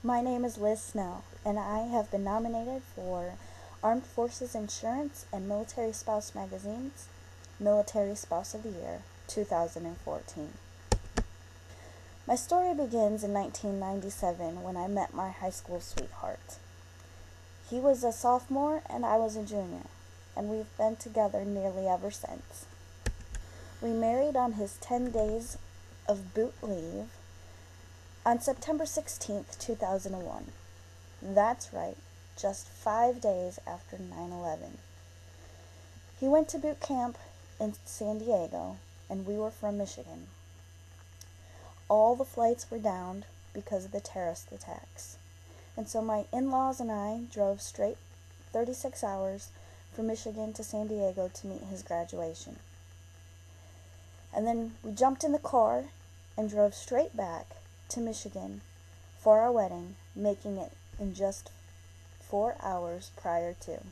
My name is Liz Snow, and I have been nominated for Armed Forces Insurance and Military Spouse Magazine's Military Spouse of the Year 2014. My story begins in 1997 when I met my high school sweetheart. He was a sophomore and I was a junior, and we've been together nearly ever since. We married on his 10 days of boot leave on September 16th, 2001. That's right, just 5 days after 9/11. He went to boot camp in San Diego, and we were from Michigan. All the flights were downed because of the terrorist attacks, and so my in-laws and I drove straight 36 hours from Michigan to San Diego to meet his graduation. And then we jumped in the car and drove straight back to Michigan for our wedding, making it in just 4 hours prior to.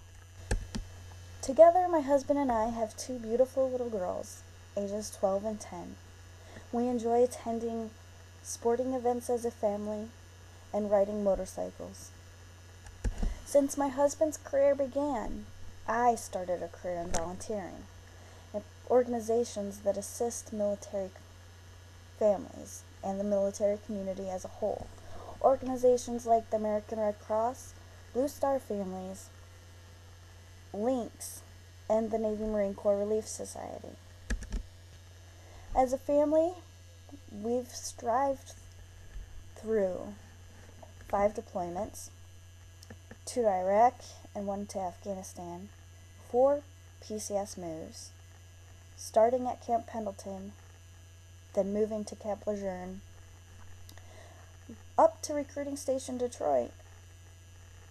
Together, my husband and I have 2 beautiful little girls, ages 12 and 10. We enjoy attending sporting events as a family and riding motorcycles. Since my husband's career began, I started a career in volunteering in organizations that assist military families and the military community as a whole. Organizations like the American Red Cross, Blue Star Families, Lynx, and the Navy Marine Corps Relief Society. As a family, we've strived through 5 deployments, 2 to Iraq and 1 to Afghanistan, 4 PCS moves, starting at Camp Pendleton, then moving to Camp Lejeune, up to Recruiting Station Detroit,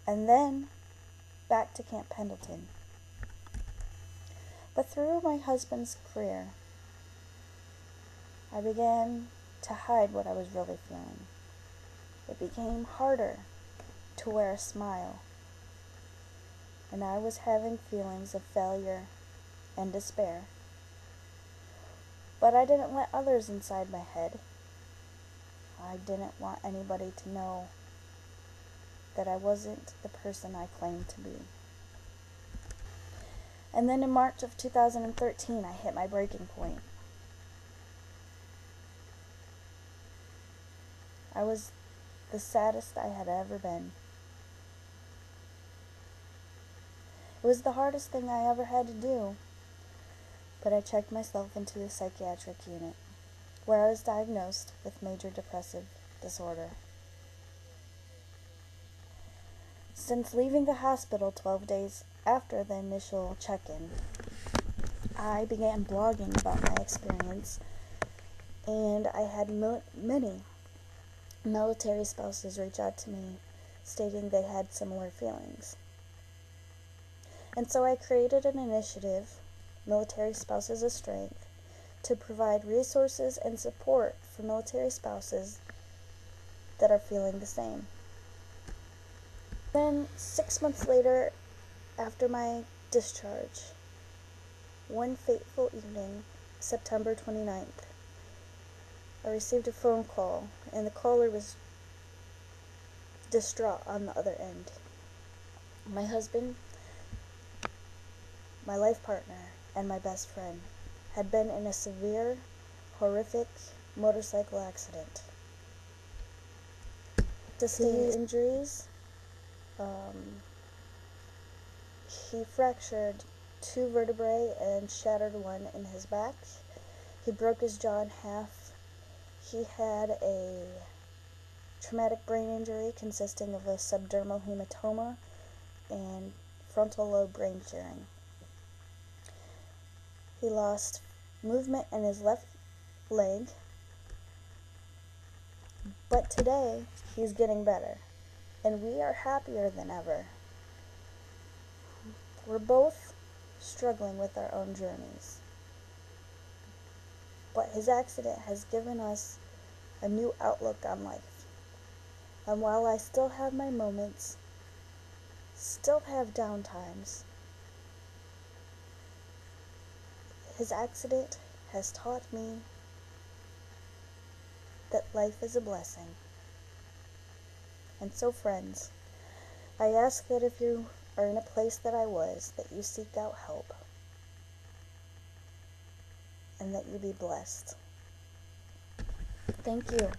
and then back to Camp Pendleton. But through my husband's career, I began to hide what I was really feeling. It became harder to wear a smile, and I was having feelings of failure and despair. But I didn't let others inside my head. I didn't want anybody to know that I wasn't the person I claimed to be. And then in March of 2013, I hit my breaking point. I was the saddest I had ever been. It was the hardest thing I ever had to do, but I checked myself into the psychiatric unit, where I was diagnosed with major depressive disorder. Since leaving the hospital 12 days after the initial check-in, I began blogging about my experience, and I had many military spouses reach out to me stating they had similar feelings. And so I created an initiative, Military Spouses of Strength, to provide resources and support for military spouses that are feeling the same. Then 6 months later, after my discharge, one fateful evening, September 29th, I received a phone call, and the caller was distraught on the other end. My husband, my life partner, and my best friend had been in a severe, horrific motorcycle accident. Sustained injuries. He fractured 2 vertebrae and shattered 1 in his back. He broke his jaw in half. He had a traumatic brain injury consisting of a subdermal hematoma and frontal lobe brain shearing. He lost movement in his left leg, but today he's getting better, and we are happier than ever. We're both struggling with our own journeys, but his accident has given us a new outlook on life. And while I still have my moments, still have down times, his accident has taught me that life is a blessing, And so, friends, I ask that if you are in a place that I was, that you seek out help and that you be blessed. Thank you.